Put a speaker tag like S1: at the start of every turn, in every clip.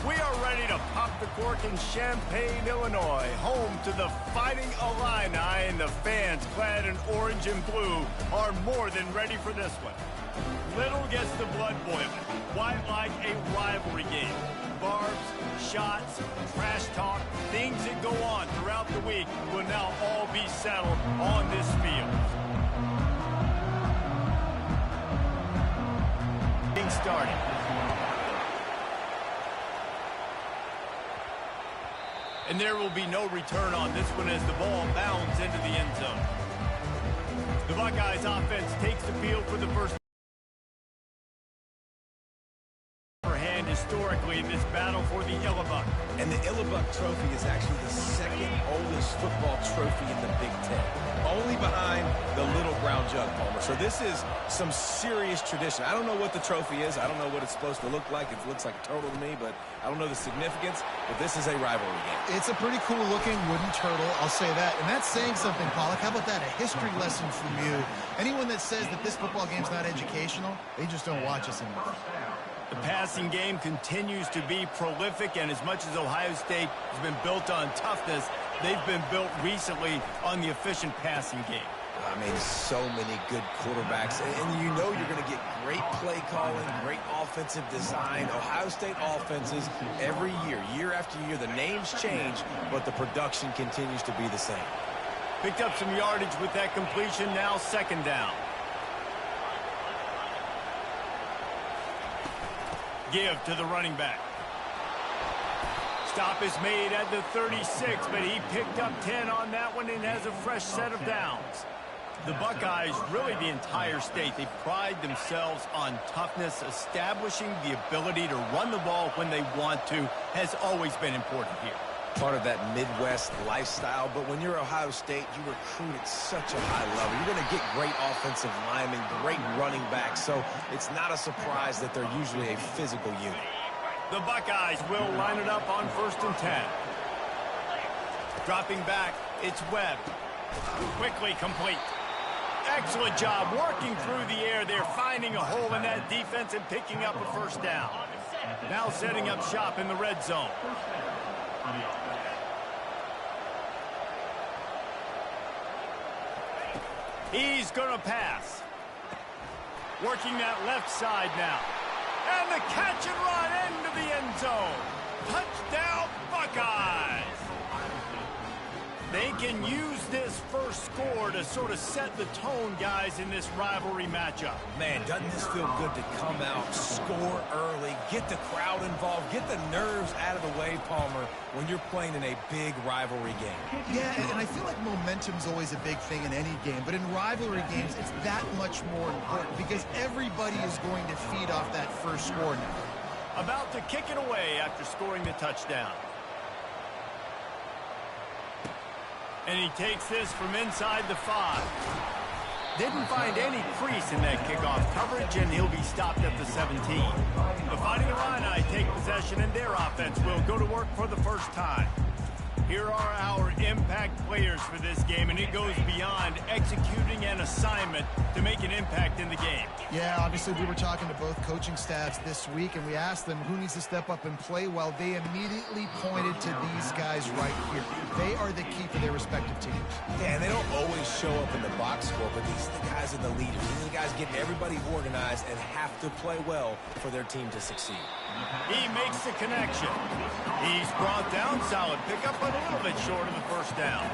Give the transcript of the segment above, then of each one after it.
S1: We are ready to pop the cork in Champaign, Illinois, home to the Fighting Illini, and the fans clad in orange and blue are more than ready for this one. Little gets the blood boiling. Quite like a rivalry game. Barbs, shots, trash talk, things that go on throughout the week will now all be settled on this field. Getting started. And there will be no return on this one as the ball bounds into the end zone. The Buckeyes offense takes the field for the first hand historically in this battle for the Illibuck.
S2: And the Illibuck trophy is actually the second oldest football trophy in the Big Ten, only behind the Little Brown Jug, Palmer. So this is some serious tradition. I don't know what the trophy is. I don't know what it's supposed to look like. It looks like a turtle to me, but I don't know the significance. But this is a rivalry game.
S3: It's a pretty cool looking wooden turtle, I'll say that. And that's saying something, Pollock. How about that? A history lesson from you. Anyone that says that this football game's not educational, they just don't watch us anymore.
S1: The passing game continues to be prolific, and as much as Ohio State has been built on toughness, they've been built recently on the efficient passing game.
S2: I mean, so many good quarterbacks, and you know you're going to get great play calling, great offensive design. Ohio State offenses every year, year after year, the names change, but the production continues to be the same.
S1: Picked up some yardage with that completion, now second down. Give to the running back. Stop is made at the 36, but he picked up 10 on that one and has a fresh set of downs. The Buckeyes, really the entire state, they pride themselves on toughness. Establishing the ability to run the ball when they want to has always been important here.
S2: Part of that Midwest lifestyle, but when you're Ohio State, you recruit at such a high level. You're going to get great offensive linemen, great running backs, so it's not a surprise that they're usually a physical unit.
S1: The Buckeyes will line it up on 1st and 10. Dropping back, it's Webb. Quickly complete. Excellent job working through the air there, finding a hole in that defense and picking up a first down. Now setting up shop in the red zone. He's going to pass. Working that left side now. And the catch and run into the end zone. Touchdown, Buckeyes. They can use this first score to sort of set the tone, guys, in this rivalry matchup.
S2: Man, doesn't this feel good to come out, score early, get the crowd involved, get the nerves out of the way, Palmer, when you're playing in a big rivalry game.
S3: Yeah, and I feel like momentum's always a big thing in any game, but in rivalry games, it's that much more important because everybody is going to feed off that first score now.
S1: About to kick it away after scoring the touchdown. And he takes this from inside the 5. Didn't find any crease in that kickoff coverage, and he'll be stopped at the 17. The Fighting Illini take possession, and their offense will go to work for the first time. Here are our impact players for this game, and it goes beyond executing an assignment to make an impact in the game.
S3: Yeah, obviously we were talking to both coaching staffs this week, and we asked them who needs to step up and play well. They immediately pointed to these guys right here. They are the key for their respective teams.
S2: Yeah, and they don't always show up in the box score, but these are the guys are the leaders. These are the guys getting everybody organized and have to play well for their team to succeed.
S1: He makes the connection. He's brought down, solid pickup, but a little bit short of the first down.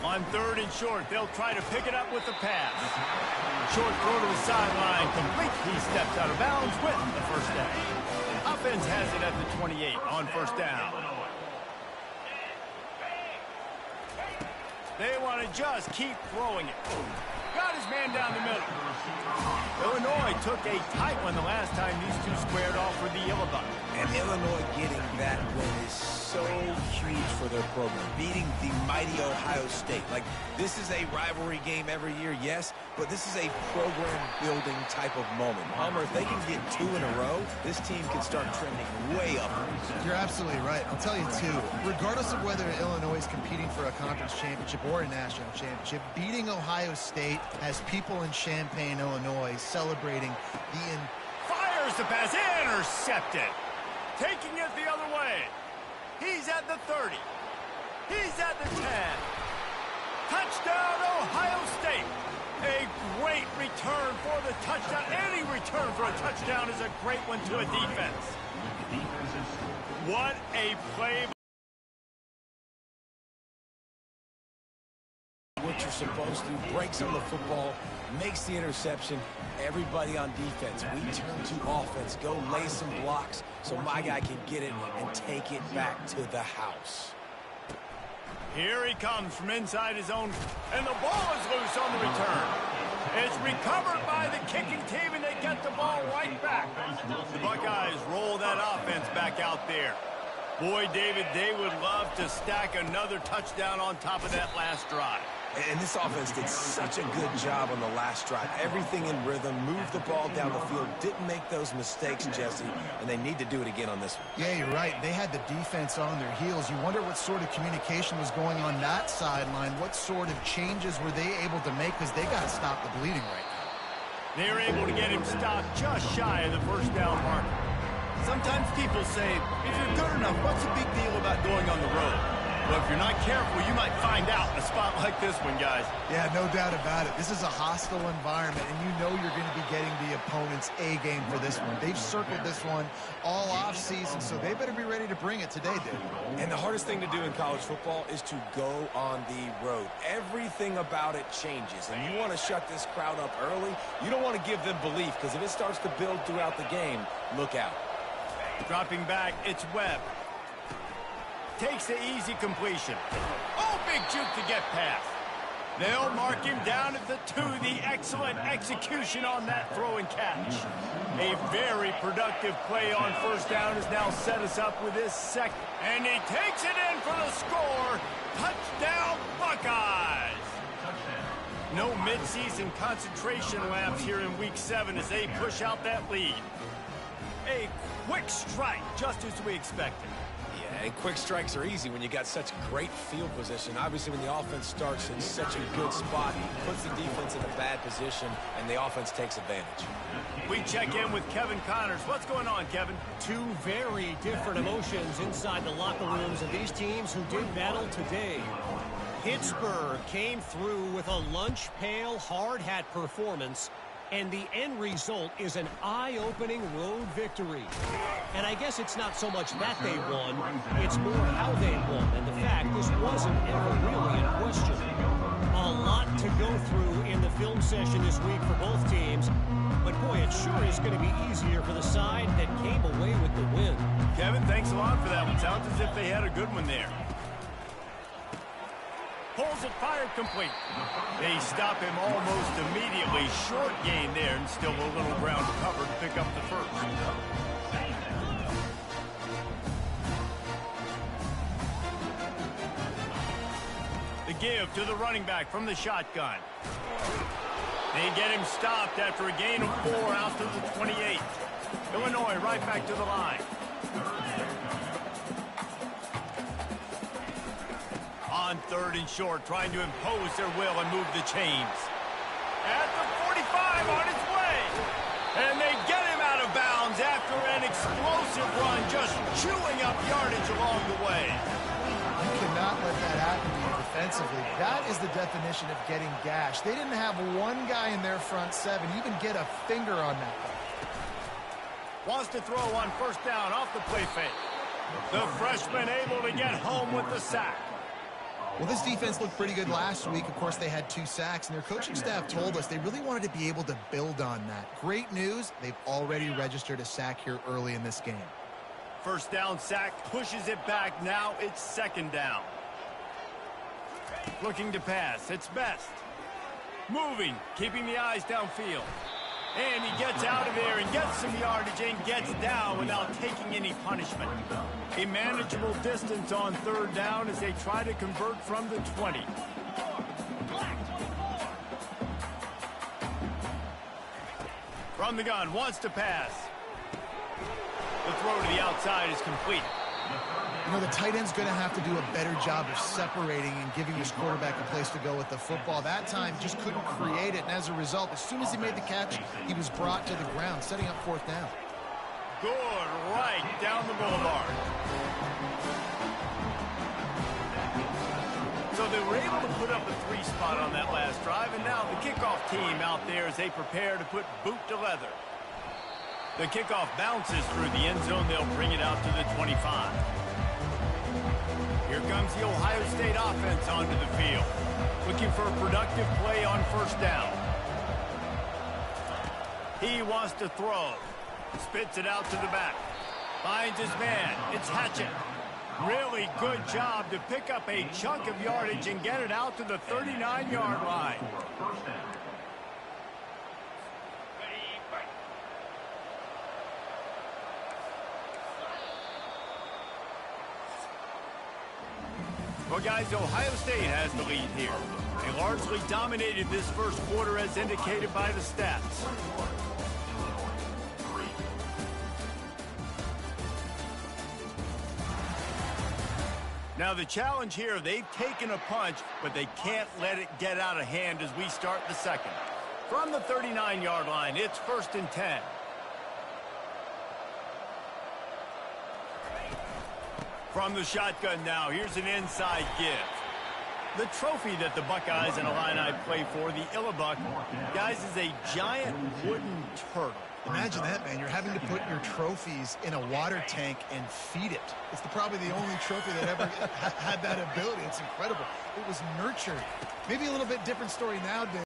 S1: On 3rd and short, they'll try to pick it up with the pass. Short throw to the sideline, complete. He steps out of bounds with the first down. Offense has it at the 28 on 1st down. They want to just keep throwing it. Got his man down the middle. Illinois took a tight one the last time these two squared off for the Illibuck.
S2: And Illinois getting that win is so huge for their program. Beating the mighty Ohio State. Like, this is a rivalry game every year, yes, but this is a program-building type of moment. Palmer, if they can get 2 in a row, this team can start trending way up.
S3: You're absolutely right. I'll tell you, too, regardless of whether Illinois is competing for a conference championship or a national championship, beating Ohio State has people in Champaign, Illinois, celebrating the
S1: Here's the pass, intercepted. Taking it the other way. He's at the 30. He's at the 10. Touchdown, Ohio State. A great return for the touchdown. Any return for a touchdown is a great one to a defense. What a play.
S2: What you're supposed to, breaks on the football, makes the interception. Everybody on defense, we turn to offense, go lay some blocks so my guy can get it and take it back to the house.
S1: Here he comes from inside his own, and the ball is loose on the return. It's recovered by the kicking team, and they get the ball right back. The Buckeyes roll that offense back out there. Boy, David, they would love to stack another touchdown on top of that last drive.
S2: And this offense did such a good job on the last drive. Everything in rhythm, moved the ball down the field, didn't make those mistakes, Jesse, and they need to do it again on this one.
S3: Yeah, you're right. They had the defense on their heels. You wonder what sort of communication was going on that sideline. What sort of changes were they able to make, because they got to stop the bleeding right now.
S1: They were able to get him stopped just shy of the first down mark. Sometimes people say, if you're good enough, what's the big deal about going on the road? Well, if you're not careful, you might find out in a spot like this one, guys.
S3: Yeah, no doubt about it. This is a hostile environment, and you know you're going to be getting the opponent's A game for this one. They've circled this one all off-season, so they better be ready to bring it today, dude.
S2: And the hardest thing to do in college football is to go on the road. Everything about it changes, and you want to shut this crowd up early. You don't want to give them belief, because if it starts to build throughout the game, look out.
S1: Dropping back, it's Webb. Takes the easy completion. Oh, big juke to get past. They'll mark him down at the 2. The excellent execution on that throw and catch. A very productive play on first down has now set us up with this second. And he takes it in for the score. Touchdown, Buckeyes. No midseason concentration laps here in Week 7 as they push out that lead. A quick strike, just as we expected.
S2: Yeah, and quick strikes are easy when you got such great field position. Obviously, when the offense starts in such a good spot, it puts the defense in a bad position, and the offense takes advantage.
S1: We check in with Kevin Connors. What's going on, Kevin?
S4: Two very different emotions inside the locker rooms of these teams who did battle today. Pittsburgh came through with a lunch pail hard hat performance, and the end result is an eye-opening road victory. And I guess it's not so much that they won, it's more how they won, and the fact this wasn't ever really in question. A lot to go through in the film session this week for both teams, but boy, it sure is going to be easier for the side that came away with the win.
S1: Kevin, thanks a lot for that one. Sounds as if they had a good one there. Pulls it, fired, complete. They stop him almost immediately. Short gain there, and still a little ground covered to pick up the first. The give to the running back from the shotgun. They get him stopped after a gain of 4 out to the 28. Illinois right back to the line. On 3rd and short, trying to impose their will and move the chains. At the 45 on its way. And they get him out of bounds after an explosive run, just chewing up yardage along the way.
S3: You cannot let that happen to you defensively. That is the definition of getting gashed. They didn't have one guy in their front 7 even get a finger on that guy.
S1: Wants to throw on first down off the play fake. The freshman able to get home with the sack.
S3: Well, this defense looked pretty good last week. Of course, they had 2 sacks, and their coaching staff told us they really wanted to be able to build on that. Great news, they've already registered a sack here early in this game.
S1: First down sack, pushes it back. Now it's 2nd down. Looking to pass, it's Best. Moving, keeping the eyes downfield. And he gets out of there and gets some yardage and gets down without taking any punishment. A manageable distance on 3rd down as they try to convert from the 20. From the gun, wants to pass. The throw to the outside is complete.
S3: You know, the tight end's going to have to do a better job of separating and giving his quarterback a place to go with the football. That time, just couldn't create it, and as a result, as soon as he made the catch, he was brought to the ground, setting up 4th down.
S1: good right down the boulevard. So they were able to put up a 3 spot on that last drive, and now the kickoff team out there as they prepare to put boot to leather. The kickoff bounces through the end zone. They'll bring it out to the 25. Here comes the Ohio State offense onto the field, looking for a productive play on first down. He wants to throw. Spits it out to the back. Finds his man. It's Hatchett. Really good job to pick up a chunk of yardage and get it out to the 39-yard line. Well, guys, Ohio State has the lead here. They largely dominated this first quarter as indicated by the stats. Now the challenge here, they've taken a punch, but they can't let it get out of hand as we start the second. From the 39-yard line, it's 1st and 10. From the shotgun now, here's an inside give. The trophy that the Buckeyes and Illini play for, the Illibuck, guys, is a giant wooden turtle.
S3: Imagine that, man. You're having to put your trophies in a water tank and feed it. It's probably the only trophy that ever had that ability. It's incredible. It was nurtured. Maybe a little bit different story nowadays.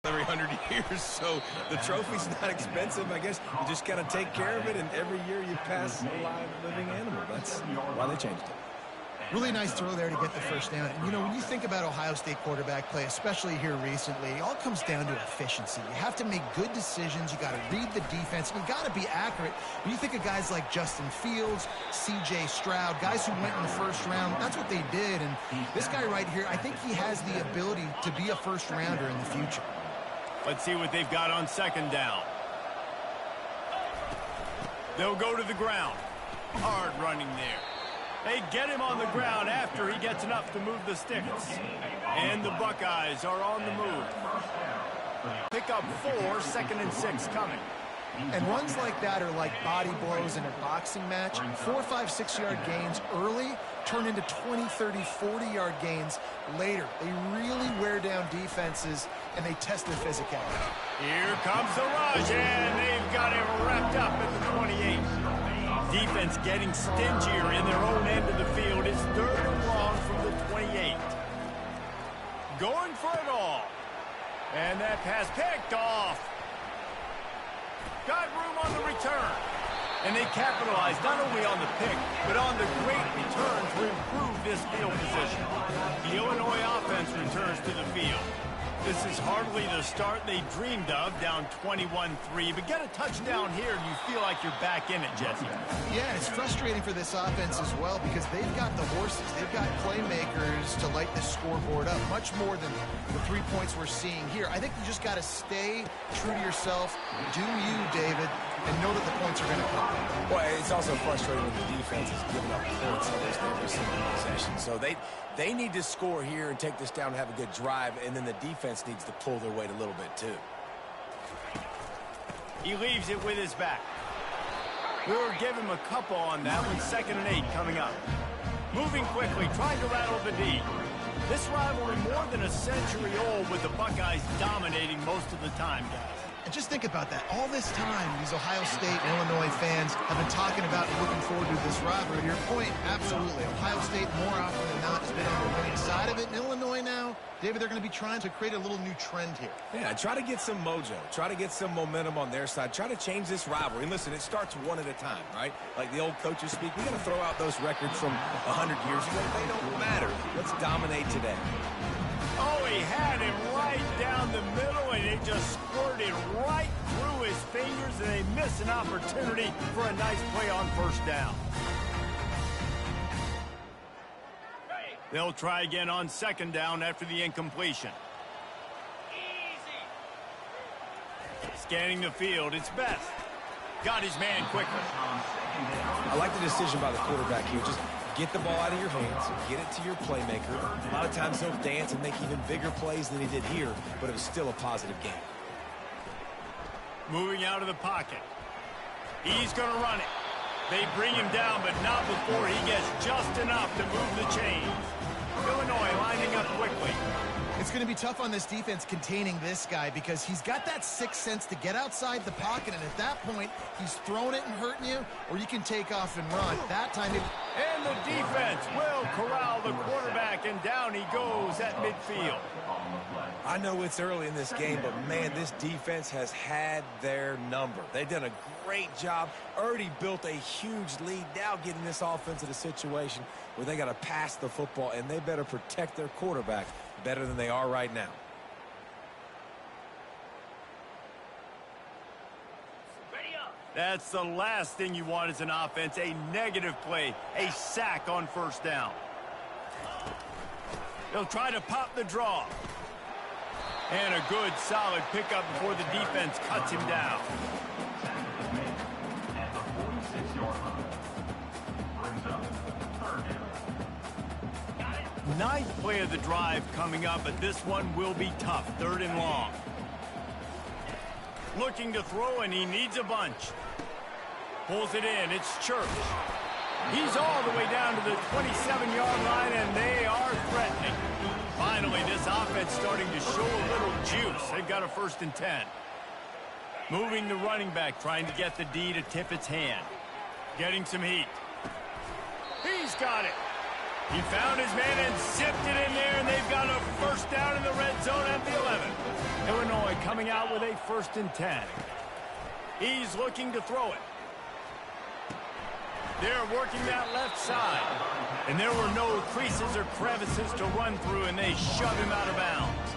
S2: Every 100 years, so the trophy's not expensive. I guess you just got to take care of it, and every year you pass a live living animal. That's why they changed it.
S3: Really nice throw there to get the first down. And, you know, when you think about Ohio State quarterback play, especially here recently, it all comes down to efficiency. You have to make good decisions. You got to read the defense. You got to be accurate. When you think of guys like Justin Fields, C.J. Stroud, guys who went in the first round, that's what they did. And this guy right here, I think he has the ability to be a first-rounder in the future.
S1: Let's see what they've got on second down. They'll go to the ground. Hard running there. They get him on the ground after he gets enough to move the sticks. And the Buckeyes are on the move. Pick up 4, 2nd and 6 coming.
S3: And runs like that are like body blows in a boxing match. 4, 5, 6-yard gains early turn into 20, 30, 40-yard gains later. They really wear down defenses, and they test their physicality.
S1: Here comes the rush, and they've got it wrapped up at the 28. Defense getting stingier in their own end of the field. It's 3rd and long from the 28. Going for it all. And that pass picked off. Got room on the return. And they capitalized not only on the pick, but on the great return to improve this field position. The Illinois offense returns to the field. This is hardly the start they dreamed of, down 21-3. But get a touchdown here, and you feel like you're back in it, Jesse.
S3: Yeah, it's frustrating for this offense as well because they've got the horses. They've got playmakers to light the scoreboard up, much more than the 3 points we're seeing here. I think you just got to stay true to yourself, do you, David, and know that the points are going to come.
S2: Well, it's also frustrating when the defense is giving up points almost every single possession. So they need to score here and take this down and have a good drive, and then the defense needs to pull their weight a little bit too.
S1: He leaves it with his back. We'll give him a couple on that one. 2nd and 8 coming up. Moving quickly, trying to rattle the D. This rivalry more than a century old, with the Buckeyes dominating most of the time, guys.
S3: And just think about that. All this time, these Ohio State and Illinois fans have been talking about and looking forward to this rivalry. Your point, absolutely. Ohio State, more often than not, has been on the winning side of it. And Illinois now, David, they're going to be trying to create a little new trend here.
S2: Yeah, try to get some mojo. Try to get some momentum on their side. Try to change this rivalry. And listen, it starts one at a time, right? Like the old coaches speak, we got to throw out those records from 100 years ago. They don't matter. Let's dominate today.
S1: Oh, he had him right down the middle, and it just squirted right through his fingers, and they miss an opportunity for a nice play on first down. They'll try again on 2nd down after the incompletion. Scanning the field, it's Best. Got his man quickly.
S2: I like the decision by the quarterback here. Just get the ball out of your hands, get it to your playmaker. A lot of times he'll dance and make even bigger plays than he did here, but it was still a positive game.
S1: Moving out of the pocket. He's going to run it. They bring him down, but not before he gets just enough to move the chains. Illinois lining up quickly.
S3: It's going to be tough on this defense containing this guy because he's got that sixth sense to get outside the pocket, and at that point, he's throwing it and hurting you, or you can take off and run. That time,
S1: and the defense will corral the quarterback, and down he goes at midfield.
S2: I know it's early in this game, but, man, this defense has had their number. They've done a great job, already built a huge lead, now getting this offense in a situation where they got to pass the football, and they better protect their quarterback better than they are right now.
S1: That's the last thing you want as an offense, a negative play, a sack on first down. They'll try to pop the draw. And a good, solid pickup before the defense cuts him down. Ninth play of the drive coming up, but this one will be tough. 3rd and long. Looking to throw, and he needs a bunch. Pulls it in. It's Church. He's all the way down to the 27-yard line, and they are threatening. Finally, this offense starting to show a little juice. They've got a 1st and 10. Moving the running back, trying to get the D to tip its hand. Getting some heat. He's got it. He found his man and zipped it in there, and they've got a 1st down in the red zone at the 11. Illinois coming out with a 1st and 10. He's looking to throw it. They're working that left side. And there were no creases or crevices to run through, and they shove him out of bounds.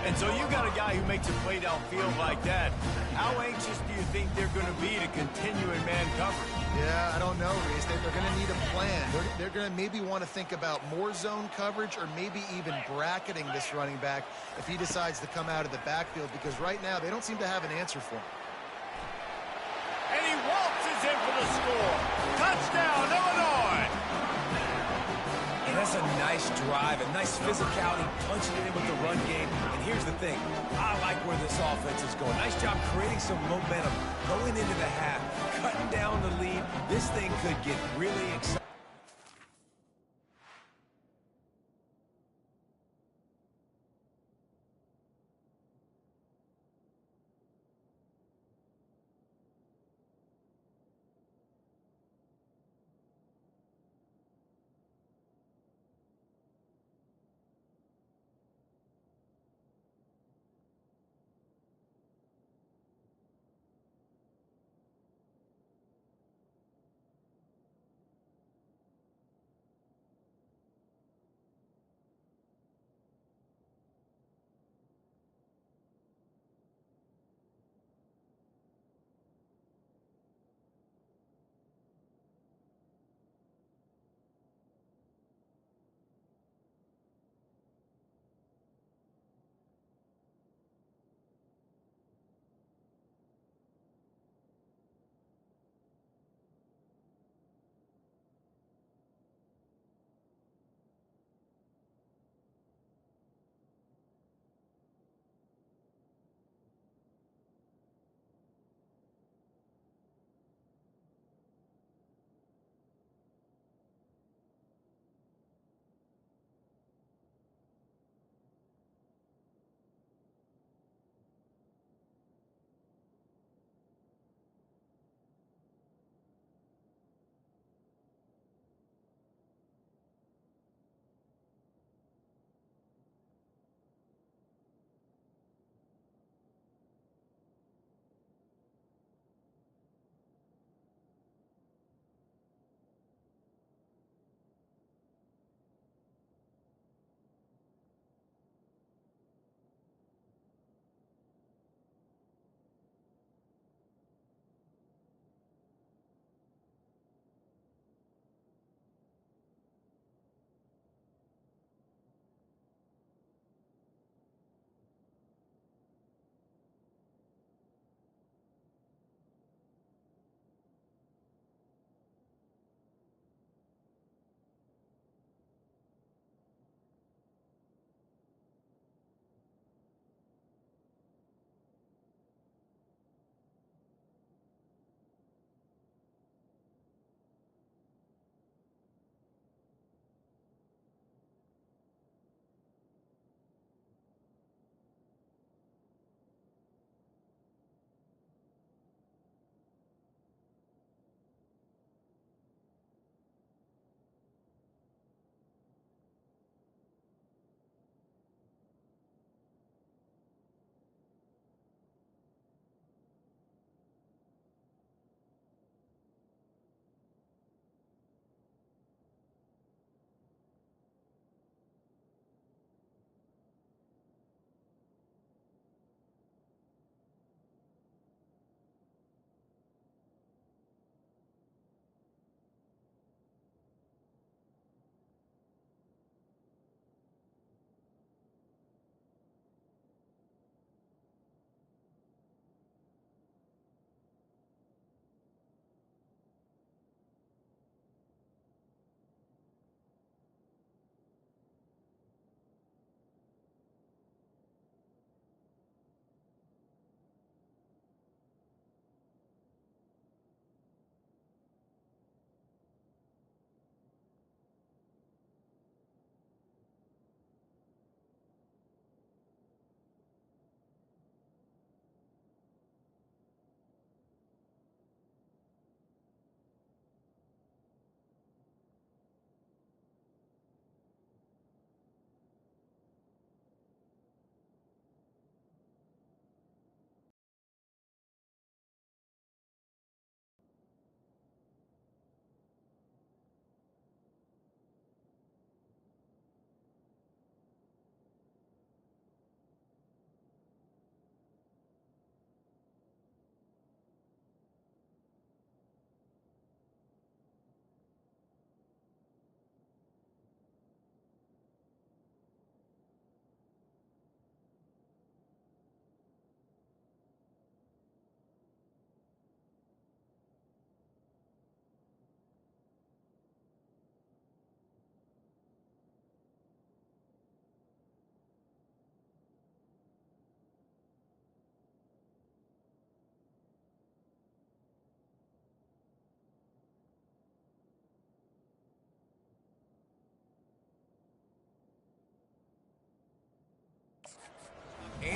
S1: And so you got a guy who makes a play downfield like that. How anxious do you think they're going to be to continue in man coverage?
S3: Yeah, I don't know, Reese. They're going to need a plan. They're going to maybe want to think about more zone coverage or maybe even bracketing this running back if he decides to come out of the backfield, because right now they don't seem to have an answer for him.
S1: And he waltzes in for the score. Touchdown, Illinois!
S2: And that's a nice drive, a nice physicality, punching it in with the run game. And here's the thing. I like where this offense is going. Nice job creating some momentum, going into the half, cutting down the lead. This thing could get really exciting.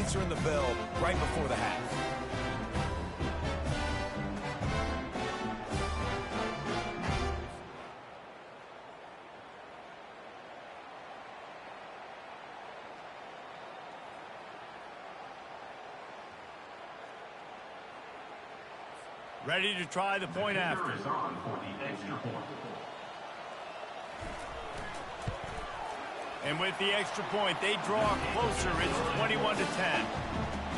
S2: answering the bell right before the half.
S1: Ready to try the point after. And with the extra point, they draw closer. It's 21-10.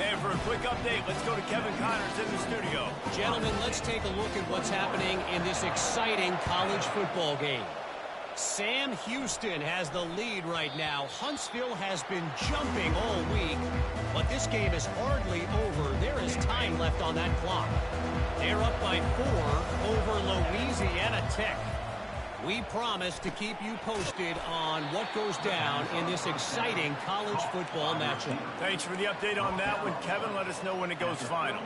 S1: And for a quick update, let's go to Kevin Connors in the studio.
S4: Gentlemen, let's take a look at what's happening in this exciting college football game. Sam Houston has the lead right now. Huntsville has been jumping all week, but this game is hardly over. There is time left on that clock. They're up by 4 over Louisiana Tech. We promise to keep you posted on what goes down in this exciting college football matchup.
S1: Thanks for the update on that one, Kevin. Let us know when it goes final.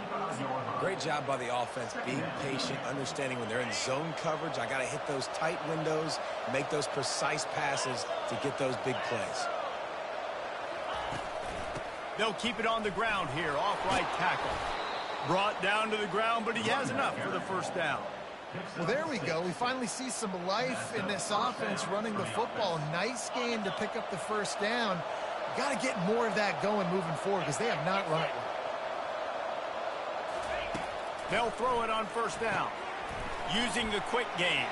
S2: Great job by the offense, being patient, understanding when they're in zone coverage, I got to hit those tight windows, make those precise passes to get those big plays.
S1: They'll keep it on the ground here, off right tackle. Brought down to the ground, but he has enough for the first down.
S3: Well, there we go. We finally see some life in this offense running the football. Nice game to pick up the first down. Got to get more of that going moving forward because they have not run it well.
S1: They'll throw it on first down using the quick game.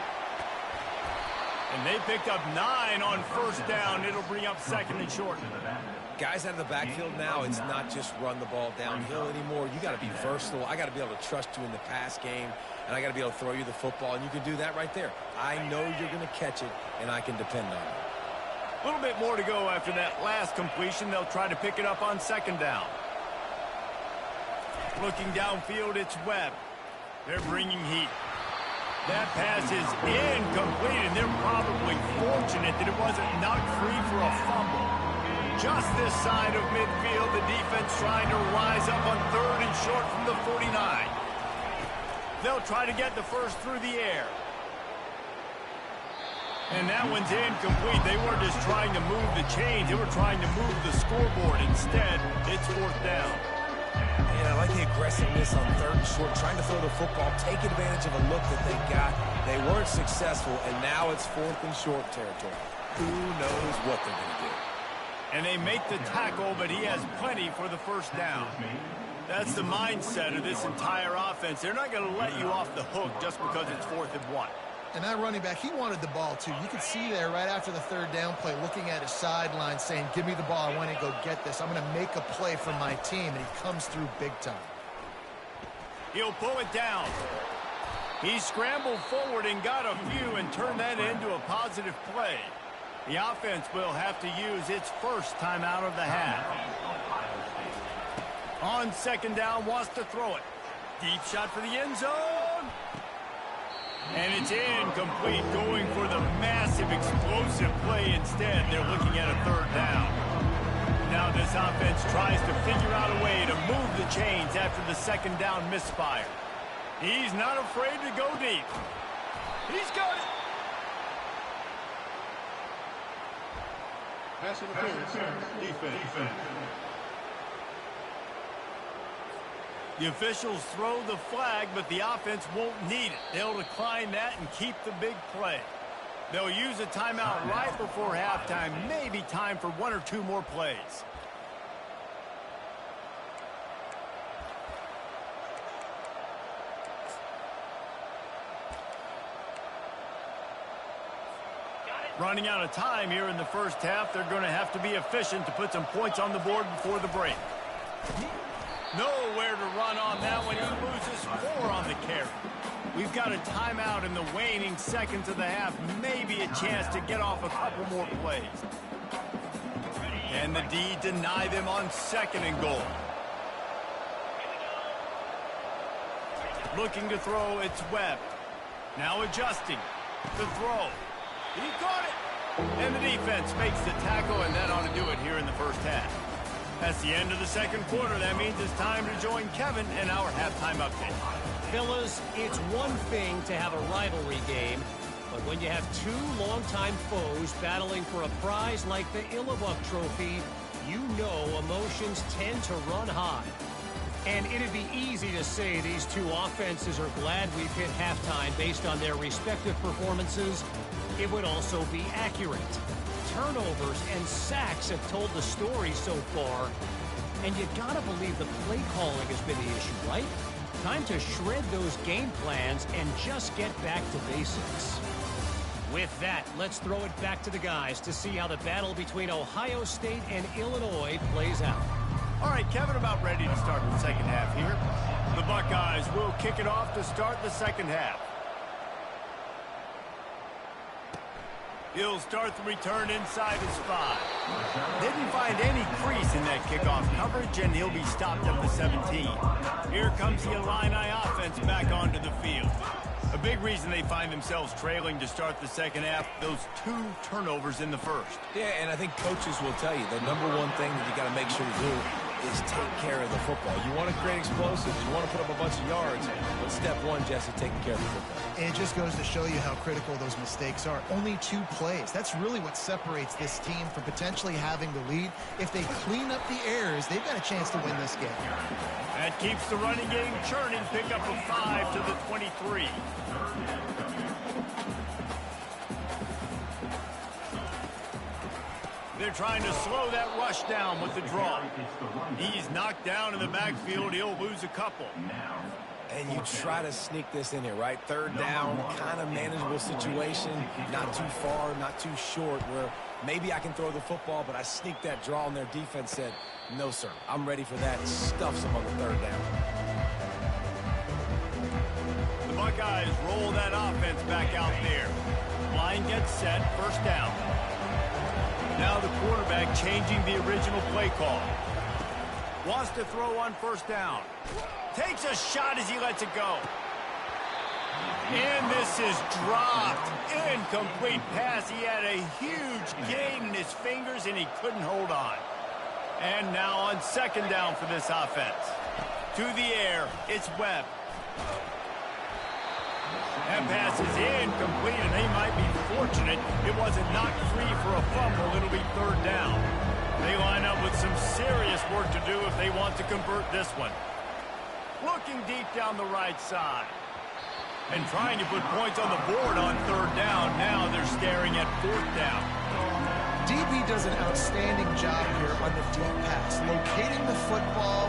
S1: And they picked up 9 on first down. It'll bring up second and short.
S2: Guys out of the backfield now, it's not just run the ball downhill anymore. You got to be versatile. I got to be able to trust you in the pass game, and I got to be able to throw you the football, and you can do that right there. I know you're going to catch it, and I can depend on it.
S1: A little bit more to go after that last completion. They'll try to pick it up on second down. Looking downfield, it's Webb. They're bringing heat. That pass is incomplete, and they're probably fortunate that it wasn't knocked free for a fumble. Just this side of midfield, the defense trying to rise up on third and short from the 49. They'll try to get the first through the air. And that one's incomplete. They weren't just trying to move the chains. They were trying to move the scoreboard. Instead, it's fourth down.
S2: And I like the aggressiveness on third and short, trying to throw the football, take advantage of a look that they got. They weren't successful, and now it's fourth and short territory. Who knows what they're going to do?
S1: And they make the tackle, but he has plenty for the first down. That's the mindset of this entire offense. They're not going to let you off the hook just because it's 4th and 1.
S3: And that running back, he wanted the ball, too. You could see there right after the third down play, looking at his sideline, saying, give me the ball. I want to go get this. I'm going to make a play for my team. And he comes through big time.
S1: He'll pull it down. He scrambled forward and got a few and turned that into a positive play. The offense will have to use its first timeout of the half. On second down, wants to throw it. Deep shot for the end zone. And it's incomplete, going for the massive explosive play instead. They're looking at a third down. Now this offense tries to figure out a way to move the chains after the second down misfire. He's not afraid to go deep. He's got it.
S5: Pass interference, defense.
S1: The officials throw the flag, but the offense won't need it. They'll decline that and keep the big play. They'll use a timeout right before halftime, maybe time for 1 or 2 more plays. Running out of time here in the first half. They're going to have to be efficient to put some points on the board before the break. Nowhere to run on that one. He loses 4 on the carry. We've got a timeout in the waning seconds of the half. Maybe a chance to get off a couple more plays. And the D deny them on second and goal. Looking to throw, it's Webb. Now adjusting. The throw. He caught it. And the defense makes the tackle, and that ought to do it here in the first half. That's the end of the second quarter. That means it's time to join Kevin in our halftime update.
S4: Fellas, it's one thing to have a rivalry game, but when you have 2 longtime foes battling for a prize like the Illabuk Trophy, You know emotions tend to run high. And it'd be easy to say these two offenses are glad we've hit halftime based on their respective performances. It would also be accurate. Turnovers and sacks have told the story so far. And you gotta believe the play calling has been the issue, right? Time to shred those game plans and just get back to basics. With that, let's throw it back to the guys to see how the battle between Ohio State and Illinois plays out.
S1: All right, Kevin, about ready to start the second half here. The Buckeyes will kick it off to start the second half. He'll start the return inside his 5. Didn't find any crease in that kickoff coverage, and he'll be stopped at the 17. Here comes the Illini offense back onto the field. A big reason they find themselves trailing to start the second half, those 2 turnovers in the first.
S2: Yeah, and I think coaches will tell you the number one thing that you got to make sure to do is take care of the football. You want to create explosives, you want to put up a bunch of yards, but step one, Jesse, taking care of the football.
S3: And it just goes to show you how critical those mistakes are. Only 2 plays. That's really what separates this team from potentially having the lead. If they clean up the errors, they've got a chance to win this game.
S1: That keeps the running game churning. Pick up a 5 to the 23. They're trying to slow that rush down with the draw. He's knocked down in the backfield. He'll lose a couple.
S2: And you try to sneak this in here, right? Third down, kind of manageable situation. Not too far, not too short, where maybe I can throw the football, but I sneak that draw, and their defense said, no, sir, I'm ready for that. Stuffs them on the third down.
S1: The Buckeyes roll that offense back out there. Line gets set, first down. Now the quarterback changing the original play call. Wants to throw on first down. Takes a shot as he lets it go. And this is dropped. Incomplete pass. He had a huge gain in his fingers, and he couldn't hold on. And now on second down for this offense. To the air, it's Webb. That pass is incomplete, and they might be fortunate it wasn't knocked free for a fumble. It'll be third down. They line up with some serious work to do if they want to convert this one. Looking deep down the right side. And trying to put points on the board on third down. Now they're staring at fourth down.
S3: DB does an outstanding job here on the deep pass. Locating the football,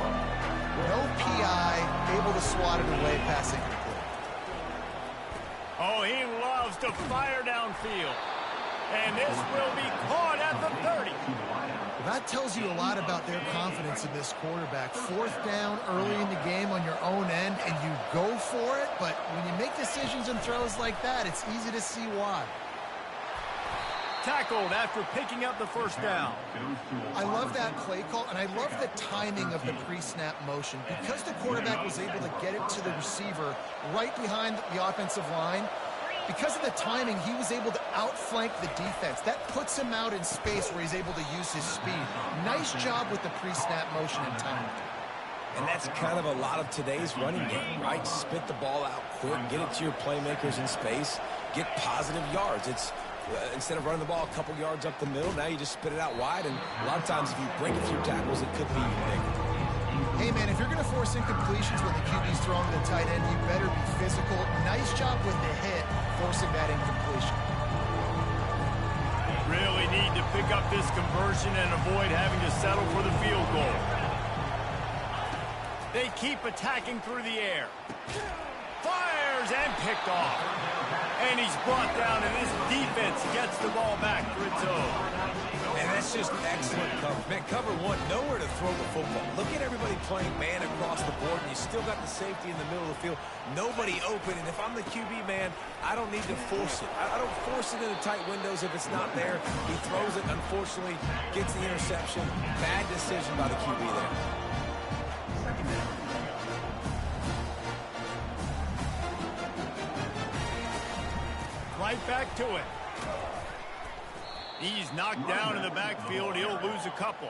S3: no PI, able to swat it away, passing complete.
S1: Oh, he loves to fire downfield. And this will be caught at the 30.
S3: That tells you a lot about their confidence in this quarterback. Fourth down early in the game on your own end, and you go for it. But when you make decisions and throws like that, it's easy to see why.
S1: Tackled after picking up the first down.
S3: I love that play call, and I love the timing of the pre-snap motion. Because the quarterback was able to get it to the receiver right behind the offensive line, because of the timing, he was able to outflank the defense. That puts him out in space where he's able to use his speed. Nice job with the pre-snap motion and timing.
S2: And that's kind of a lot of today's running game, right? Spit the ball out quick, get it to your playmakers in space, get positive yards. It's instead of running the ball a couple yards up the middle, now you just spit it out wide, and a lot of times if you break a few tackles, it could be big.
S3: Hey, man, if you're going to force incompletions when the QB's throwing to the tight end, you better be physical. Nice job with the hit, forcing that incompletion.
S1: Really need to pick up this conversion and avoid having to settle for the field goal. They keep attacking through the air. Fires and picked off. And he's brought down, and this defense gets the ball back for its own.
S2: And that's just excellent coverage. Man, cover one, nowhere to throw the football. Look at everybody playing man across the board, and you still got the safety in the middle of the field. Nobody open, and if I'm the QB, man, I don't need to force it. I don't force it into tight windows if it's not there. He throws it, unfortunately, gets the interception. Bad decision by the QB there.
S1: Right back to it. He's knocked down in the backfield. He'll lose a couple.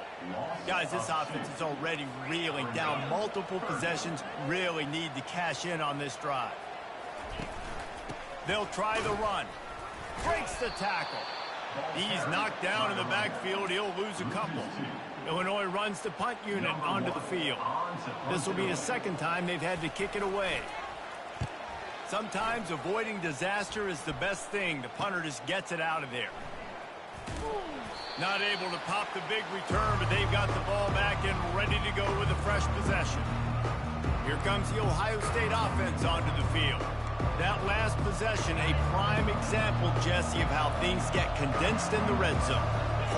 S1: Guys, this offense is already reeling down multiple possessions. Really need to cash in on this drive. They'll try the run. Breaks the tackle. He's knocked down in the backfield. He'll lose a couple. Illinois runs the punt unit onto the field. This will be the second time they've had to kick it away. Sometimes avoiding disaster is the best thing. The punter just gets it out of there. Not able to pop the big return, but they've got the ball back and ready to go with a fresh possession. Here comes the Ohio State offense onto the field. That last possession, a prime example, Jesse, of how things get condensed in the red zone.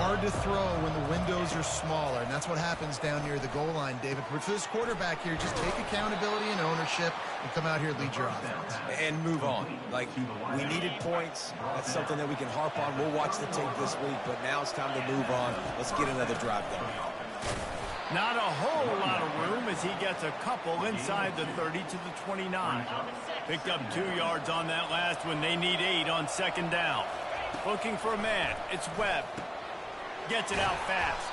S3: Hard to throw when the windows are smaller, and that's what happens down near the goal line, David. But for this quarterback here, just take accountability and ownership and come out here and lead your offense.
S2: And move on. Like, we needed points. That's something that we can harp on. We'll watch the tape this week, but now it's time to move on. Let's get another drive going.
S1: Not a whole lot of room as he gets a couple inside the 30 to the 29. Picked up 2 yards on that last one. They need 8 on second down. Looking for a man. It's Webb. Gets it out fast.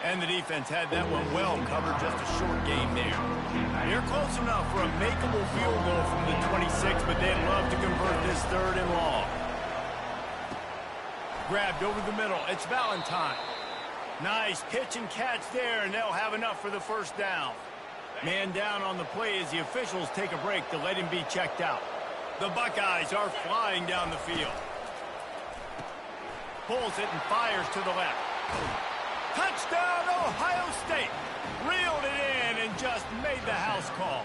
S1: And the defense had that one well covered, just a short game there. They're close enough for a makeable field goal from the 26, but they'd love to convert this 3rd and long. Grabbed over the middle. It's Valentine. Nice pitch and catch there, and they'll have enough for the first down. Man down on the play as the officials take a break to let him be checked out. The Buckeyes are flying down the field. Pulls it and fires to the left. Touchdown, Ohio State. Reeled it in and just made the house call.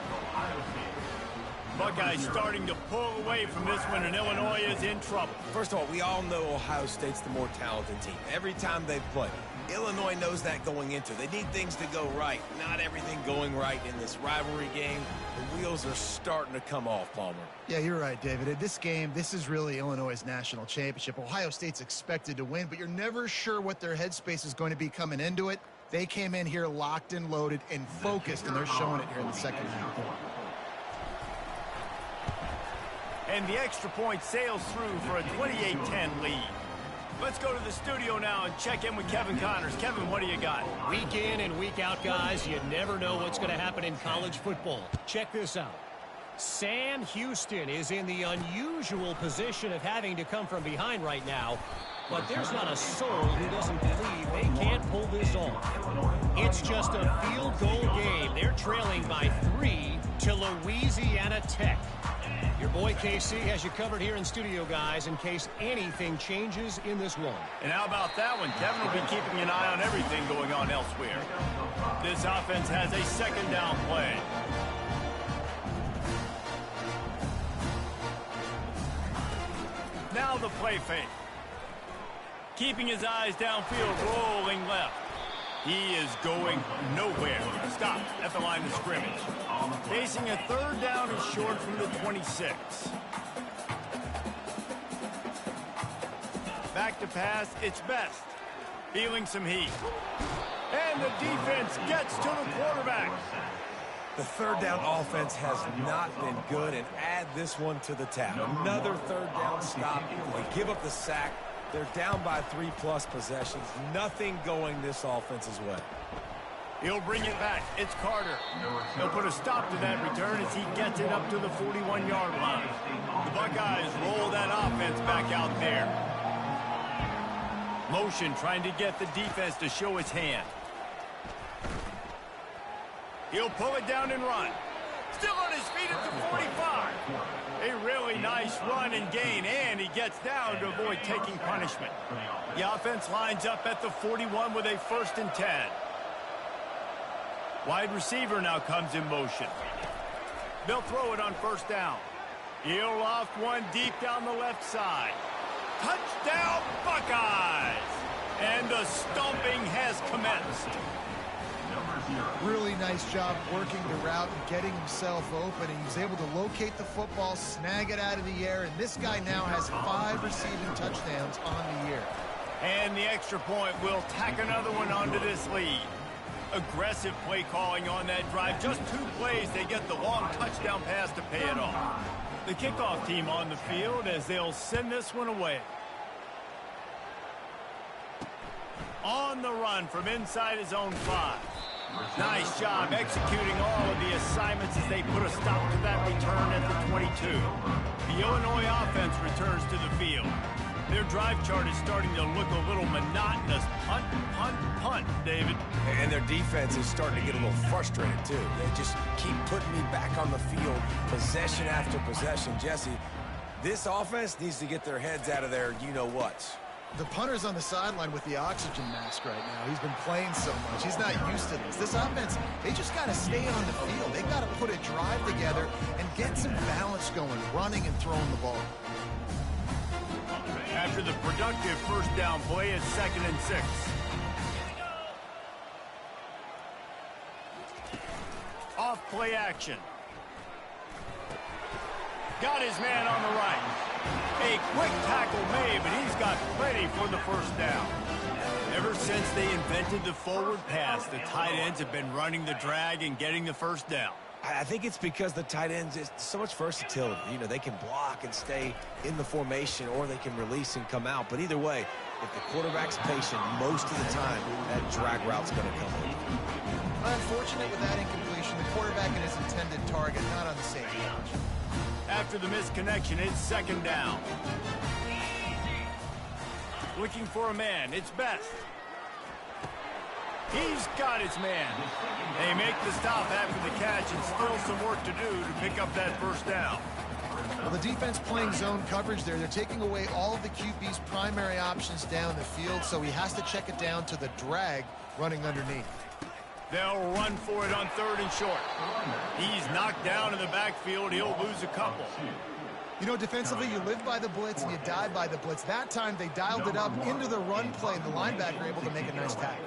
S1: Buckeyes starting to pull away from this one, and Illinois is in trouble.
S2: First of all, we all know Ohio State's the more talented team. Every time they've played, Illinois knows that going into. They need things to go right. Not everything going right in this rivalry game. The wheels are starting to come off, Palmer.
S3: Yeah, you're right, David. This game, this is really Illinois' national championship. Ohio State's expected to win, but you're never sure what their headspace is going to be coming into it. They came in here locked and loaded and focused, and they're showing it here in the second half.
S1: And the extra point sails through for a 28-10 lead. Let's go to the studio now and check in with Kevin Connors. Kevin, what do you got?
S4: Week in and week out, guys, you never know what's going to happen in college football. Check this out. Sam Houston is in the unusual position of having to come from behind right now, but there's not a soul who doesn't believe they can't pull this off. It's just a field goal game. They're trailing by 3 to Louisiana Tech. Your boy KC has you covered here in studio, guys, in case anything changes in this one.
S1: And how about that one? Kevin will be keeping an eye on everything going on elsewhere. This offense has a second down play. Now the play fake. Keeping his eyes downfield, rolling left. He is going nowhere. Stopped at the line of scrimmage. Facing a 3rd down and short from the 26. Back to pass, it's Best. Feeling some heat. And the defense gets to the quarterback.
S2: The 3rd down offense has not been good, and add this one to the tab. Another 3rd down stop. They give up the sack. They're down by 3+ possessions. Nothing going this offense's way.
S1: He'll bring it back. It's Carter. He'll put a stop to that return as he gets it up to the 41-yard line. The Buckeyes roll that offense back out there. Motion trying to get the defense to show his hand. He'll pull it down and run. Still on his feet at the 45. A really nice run and gain, and he gets down to avoid taking punishment. The offense lines up at the 41 with a 1st and 10. Wide receiver now comes in motion. They'll throw it on 1st down. He'll loft one deep down the left side. Touchdown, Buckeyes! And the stomping has commenced.
S3: Really nice job working the route and getting himself open. And he was able to locate the football, snag it out of the air, and this guy now has 5 receiving touchdowns on the year.
S1: And the extra point will tack another one onto this lead. Aggressive play calling on that drive. Just 2 plays, they get the long touchdown pass to pay it off. The kickoff team on the field as they'll send this one away. On the run from inside his own 5. Nice job executing all of the assignments as they put a stop to that return at the 22. The Illinois offense returns to the field. Their drive chart is starting to look a little monotonous. Punt, punt, punt, David.
S2: And their defense is starting to get a little frustrated, too. They just keep putting me back on the field, possession after possession. Jesse, this offense needs to get their heads out of their you-know-whats.
S3: The punter's on the sideline with the oxygen mask right now. He's been playing so much. He's not used to this. This offense, they just got to stay on the field. They got to put a drive together and get some balance going, running and throwing the ball.
S1: After the productive first down play, it's 2nd and 6. Off play action. Got his man on the right. A quick tackle made, but he's got plenty for the first down. Ever since they invented the forward pass, the tight ends have been running the drag and getting the first down.
S2: I think it's because the tight ends is so much versatility. You know, they can block and stay in the formation, or they can release and come out. But either way, if the quarterback's patient, most of the time, that drag route's going to come in.
S3: Unfortunate with that incompletion, the quarterback and his intended target not on the same page.
S1: After the misconnection, it's 2nd down. Looking for a man, it's Best. He's got his man. They make the stop after the catch, and still some work to do to pick up that first down.
S3: Well, the defense playing zone coverage there. They're taking away all of the QB's primary options down the field, so he has to check it down to the drag running underneath.
S1: They'll run for it on 3rd and short. He's knocked down in the backfield. He'll lose a couple.
S3: You know, defensively, you live by the blitz and you die by the blitz. That time, they dialed it up into the run play, and the linebacker able to make a nice tackle.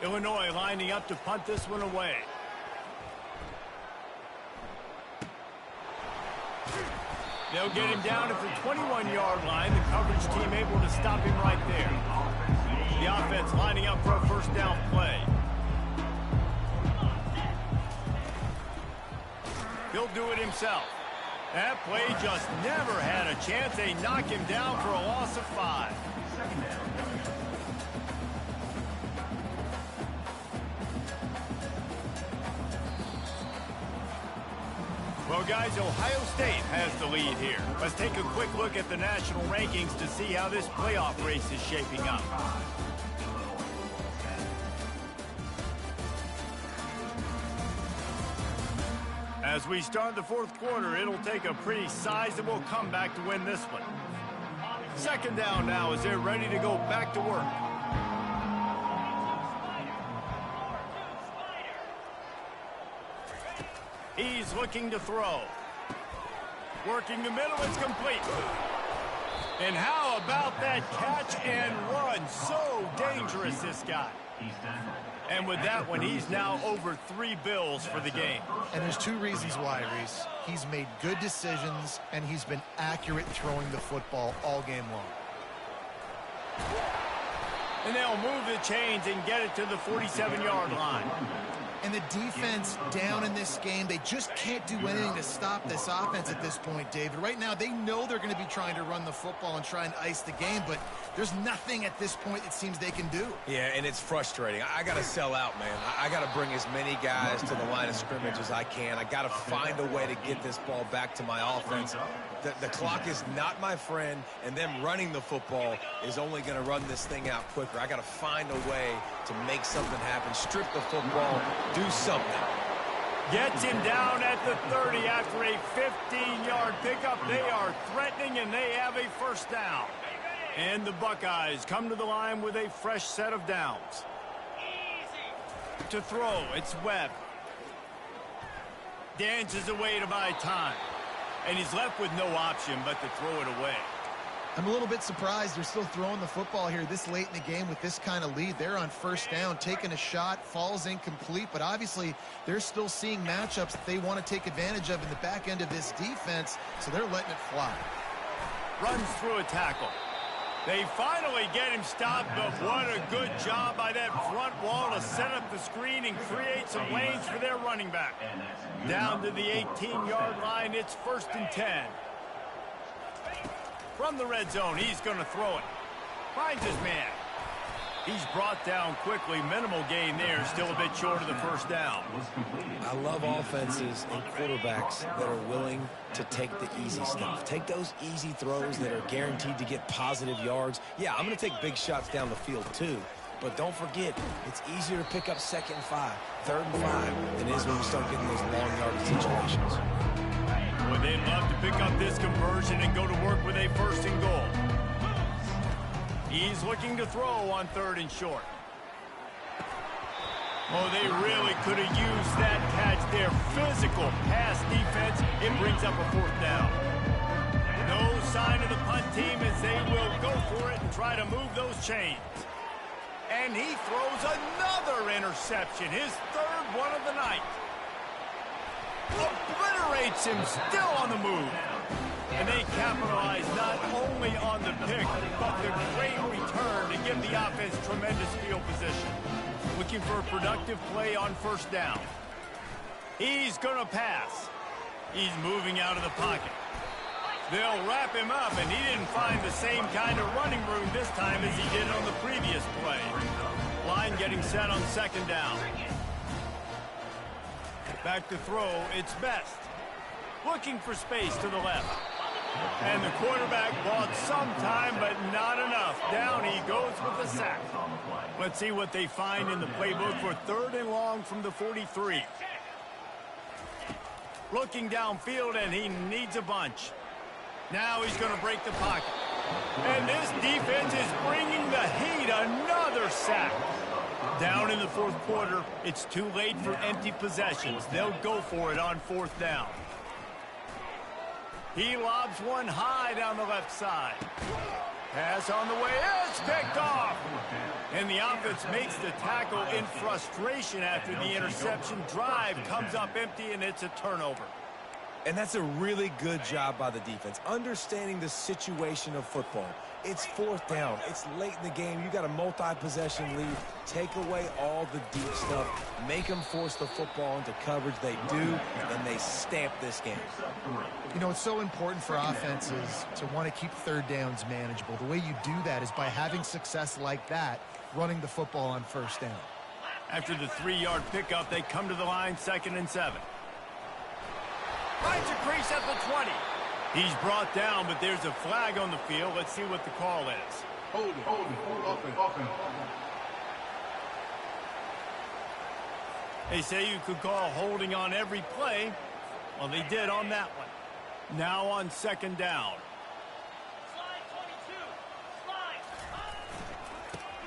S1: Illinois lining up to punt this one away. They'll get him down at the 21-yard line. The coverage team able to stop him right there. The offense lining up for a first down play. He'll do it himself. That play just never had a chance. They knock him down for a loss of 5. Well, guys, Ohio State has the lead here. Let's take a quick look at the national rankings to see how this playoff race is shaping up. As we start the 4th quarter, it'll take a pretty sizable comeback to win this one. 2nd down now as they're ready to go back to work. He's looking to throw. Working the middle, it's complete. And how about that catch and run? So dangerous, this guy. And with that one, he's now over 3 bills for the game.
S3: And there's 2 reasons why, Reese. He's made good decisions, and he's been accurate throwing the football all game long.
S1: And they'll move the chains and get it to the 47-yard line.
S3: And the defense down in this game, they just can't do anything to stop this offense at this point, David. Right now, they know they're going to be trying to run the football and try and ice the game, but there's nothing at this point it seems they can do.
S2: Yeah, and it's frustrating. I got to sell out, man. I got to bring as many guys to the line of scrimmage as I can. I got to find a way to get this ball back to my offense. The clock is not my friend, and them running the football is only going to run this thing out quicker. I got to find a way to make something happen, strip the football, do something.
S1: Gets him down at the 30 after a 15-yard pickup. They are threatening, and they have a first down. And the Buckeyes come to the line with a fresh set of downs. To throw, it's Webb. Dances away to buy time. And he's left with no option but to throw it away.
S3: I'm a little bit surprised they're still throwing the football here this late in the game with this kind of lead. They're on first down, taking a shot, falls incomplete, but obviously they're still seeing matchups that they want to take advantage of in the back end of this defense, so they're letting it fly.
S1: Runs through a tackle. They finally get him stopped, but what a good job by that front wall to set up the screen and create some lanes for their running back. Down to the 18-yard line, it's 1st and 10. From the red zone, he's going to throw it. Finds his man. He's brought down quickly. Minimal gain there. Still a bit short of the first down.
S2: I love offenses and quarterbacks that are willing to take the easy stuff. Take those easy throws that are guaranteed to get positive yards. Yeah, I'm going to take big shots down the field too. But don't forget, it's easier to pick up 2nd and 5, 3rd and 5 than it is when we start getting those long yardage situations.
S1: Well, they'd love to pick up this conversion and go to work with a 1st and goal. He's looking to throw on 3rd and short. Oh, they really could have used that catch there. Physical pass defense. It brings up a 4th down. No sign of the punt team as they will go for it and try to move those chains. And he throws another interception, his 3rd one of the night. Obliterates him, still on the move. And they capitalize not only on the pick, but the great return to give the offense tremendous field position. Looking for a productive play on 1st down. He's going to pass. He's moving out of the pocket. They'll wrap him up, and he didn't find the same kind of running room this time as he did on the previous play. Line getting set on 2nd down. Back to throw, it's Best. Looking for space to the left. And the quarterback bought some time, but not enough. Down he goes with the sack. Let's see what they find in the playbook for 3rd and long from the 43. Looking downfield, and he needs a bunch. Now he's going to break the pocket. And this defense is bringing the heat. Another sack. Down in the 4th quarter, it's too late for empty possessions. They'll go for it on 4th down. He lobs one high down the left side. Pass on the way. It's picked off. And the offense makes the tackle in frustration after the interception. Drive comes up empty, and it's a turnover.
S2: And that's a really good job by the defense, understanding the situation of football. It's 4th down. It's late in the game. You got a multi-possession lead. Take away all the deep stuff. Make them force the football into coverage. They do, and they stamp this game.
S3: You know, it's so important for offenses to want to keep 3rd downs manageable. The way you do that is by having success like that, running the football on 1st down.
S1: After the 3-yard pickup, they come to the line 2nd and 7. Finds a crease at the 20. He's brought down, but there's a flag on the field. Let's see what the call is.
S5: Hold offense.
S1: They say you could call holding on every play. Well, they did on that one. Now on 2nd down.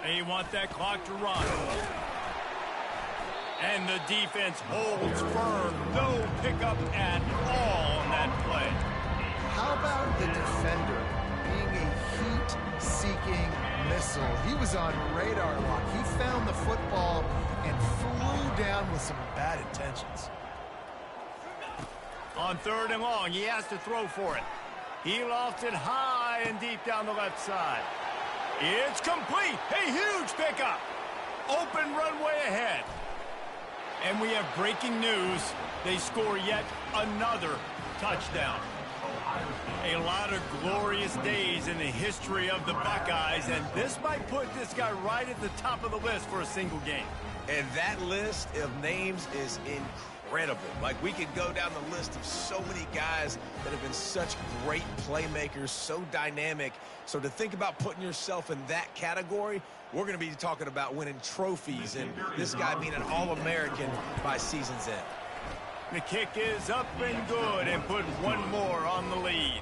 S1: They want that clock to run. And the defense holds firm. No pickup at all on that play.
S3: How about the defender being a heat-seeking missile? He was on radar lock. He found the football and flew down with some bad intentions.
S1: On 3rd and long, he has to throw for it. He lofts it high and deep down the left side. It's complete. A huge pickup. Open runway ahead. And we have breaking news. They score yet another touchdown. A lot of glorious days in the history of the Buckeyes, and this might put this guy right at the top of the list for a single game.
S2: And that list of names is incredible. Like, we could go down the list of so many guys that have been such great playmakers, so dynamic. So to think about putting yourself in that category, we're going to be talking about winning trophies, and this guy being an All-American by season's end.
S1: The kick is up and good, and put one more on the lead.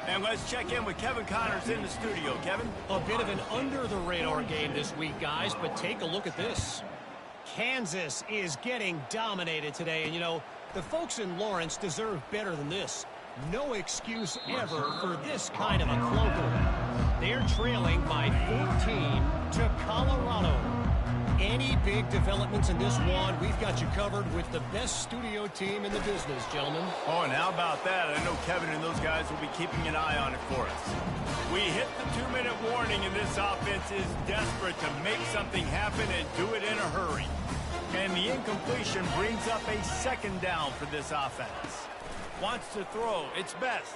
S1: And let's check in with Kevin Connors in the studio. Kevin?
S4: A bit of an under-the-radar game this week, guys, but take a look at this. Kansas is getting dominated today, and, you know, the folks in Lawrence deserve better than this. No excuse ever for this kind of a clunker. They're trailing by 14 to Colorado. Any big developments in this one, we've got you covered with the best studio team in the business, gentlemen.
S1: Oh, and how about that? I know Kevin and those guys will be keeping an eye on it for us. We hit the 2-minute warning, and this offense is desperate to make something happen and do it in a hurry. And the incompletion brings up a 2nd down for this offense. Wants to throw. It's Best.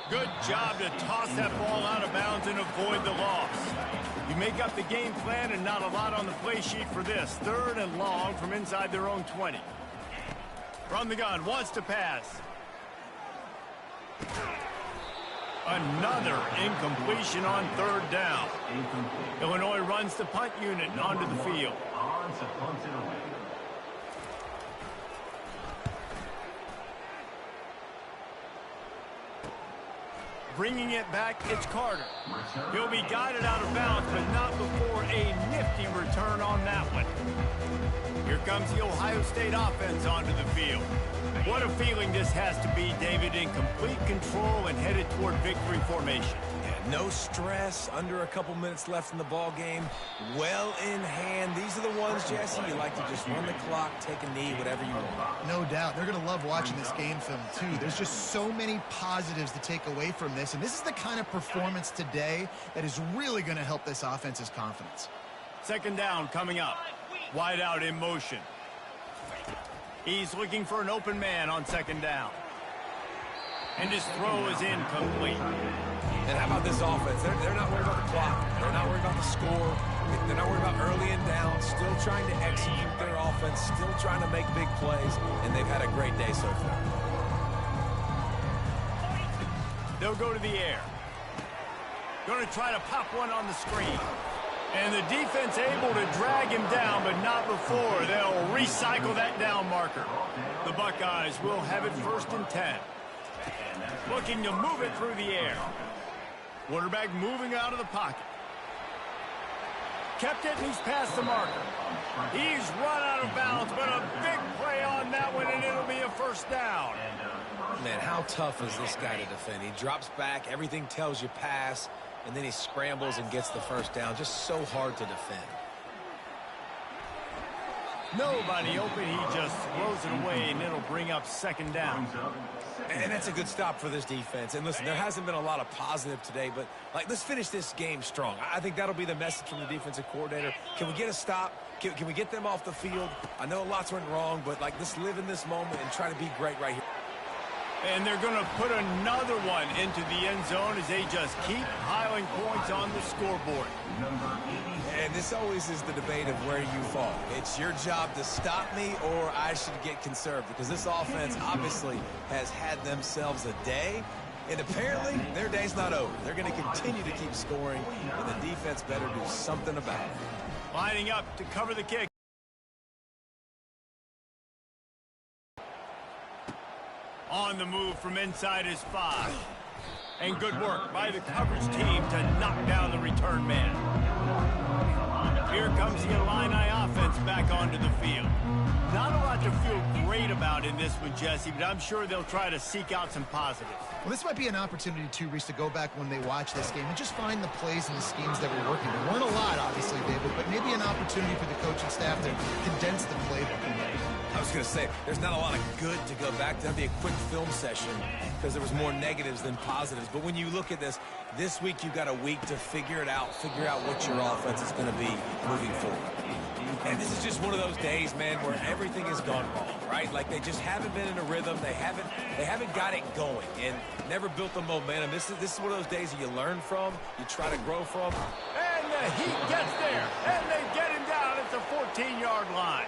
S1: Good job to toss that ball out of bounds and avoid the loss. You make up the game plan and not a lot on the play sheet for this. 3rd and long from inside their own 20. From the gun, wants to pass. Another incompletion on 3rd down. Illinois runs the punt unit onto the field. Bringing it back, it's Carter. He'll be guided out of bounds, but not before a nifty return on that one. Here comes the Ohio State offense onto the field. What a feeling this has to be, David, in complete control and headed toward victory formation.
S2: Yeah, no stress, under a couple minutes left in the ball game, well in hand. These are the ones, Jesse, you like to just run the clock, take a knee, whatever you want.
S3: No doubt. They're going to love watching this game film, too. There's just so many positives to take away from this, and this is the kind of performance today that is really going to help this offense's confidence.
S1: 2nd down coming up. Wide out in motion. He's looking for an open man on 2nd down. And his throw is incomplete.
S2: And how about this offense? They're not worried about the clock. They're not worried about the score. They're not worried about early and down. Still trying to execute their offense. Still trying to make big plays. And they've had a great day so far.
S1: They'll go to the air. Going to try to pop one on the screen. And the defense able to drag him down, but not before they'll recycle that down marker. The Buckeyes will have it 1st and 10. Looking to move it through the air. Quarterback moving out of the pocket. Kept it, and he's past the marker. He's run out of bounds, but a big play on that one, and it'll be a 1st down.
S2: Man, how tough is this guy to defend? He drops back, everything tells you pass, and then he scrambles and gets the 1st down. Just so hard to defend.
S1: Nobody open. He just throws it away, and it'll bring up 2nd down.
S2: And that's a good stop for this defense. And listen, there hasn't been a lot of positive today, but let's finish this game strong. I think that'll be the message from the defensive coordinator. Can we get a stop? Can we get them off the field? I know lots went wrong, but let's live in this moment and try to be great right here.
S1: And they're going to put another one into the end zone as they just keep piling points on the scoreboard.
S2: And this always is the debate of where you fall. It's your job to stop me, or I should get conserved, because this offense obviously has had themselves a day, and apparently their day's not over. They're going to continue to keep scoring, and the defense better do something about it.
S1: Lining up to cover the kick. On the move from inside his 5. And good work by the coverage team to knock down the return man. Here comes the Illini offense back onto the field. Not a lot to feel great about in this one, Jesse, but I'm sure they'll try to seek out some positives.
S3: Well, this might be an opportunity, too, Reese, to go back when they watch this game and just find the plays and the schemes that were working. There weren't a lot, obviously, David, but maybe an opportunity for the coaching staff to condense the playbook.
S2: I was going to say, there's not a lot of good to go back to. That'd be a quick film session because there was more negatives than positives. But when you look at this week you've got a week to figure it out, figure out what your offense is going to be moving forward. And this is just one of those days, man, where everything has gone wrong, right? They just haven't been in a rhythm. They haven't got it going and never built the momentum. This is one of those days that you learn from, you try to grow from.
S1: And the Heat gets there, and they get him down at the 14-yard line.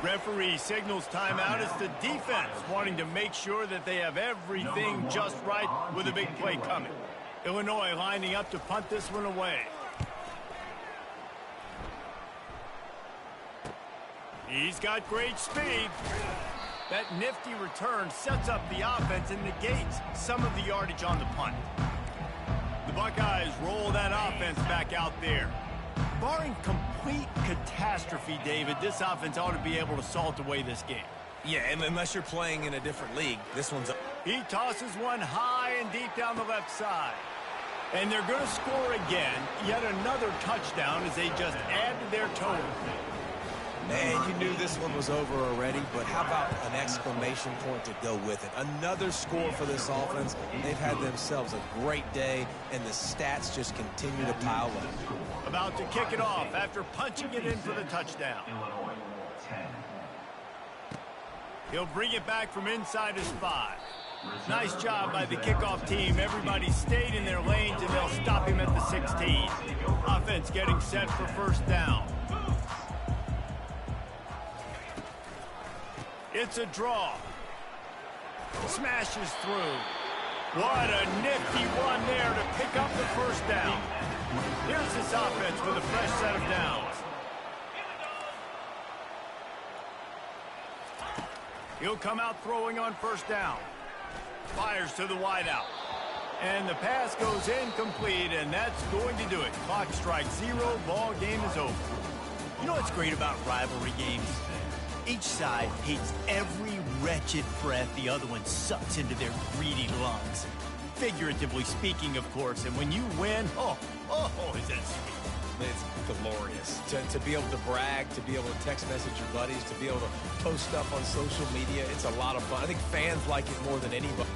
S1: Referee signals timeout. It's the defense wanting to make sure that they have everything just right with a big play coming. Illinois lining up to punt this one away. He's got great speed. That nifty return sets up the offense and negates some of the yardage on the punt. The Buckeyes roll that offense back out there. Barring complete catastrophe, David, this offense ought to be able to salt away this game.
S2: Yeah, and unless you're playing in a different league, this one's up.
S1: He tosses one high and deep down the left side. And they're going to score again, yet another touchdown as they just add to their total.
S2: Man, you knew this one was over already, but how about an exclamation point to go with it? Another score for this offense. They've had themselves a great day, and the stats just continue to pile up.
S1: About to kick it off after punching it in for the touchdown. He'll bring it back from inside his 5. Nice job by the kickoff team. Everybody stayed in their lanes, and they'll stop him at the 16. Offense getting set for first down. It's a draw. Smashes through. What a nifty run there to pick up the first down. Here's this offense with a fresh set of downs. He'll come out throwing on first down. Fires to the wideout. And the pass goes incomplete, and that's going to do it. Clock strikes 0, ball game is over.
S6: You know what's great about rivalry games? Each side hates every wretched breath the other one sucks into their greedy lungs. Figuratively speaking, of course, and when you win, oh, is it sweet.
S2: It's glorious. To be able to brag, to be able to text message your buddies, to be able to post stuff on social media, it's a lot of fun. I think fans like it more than anybody.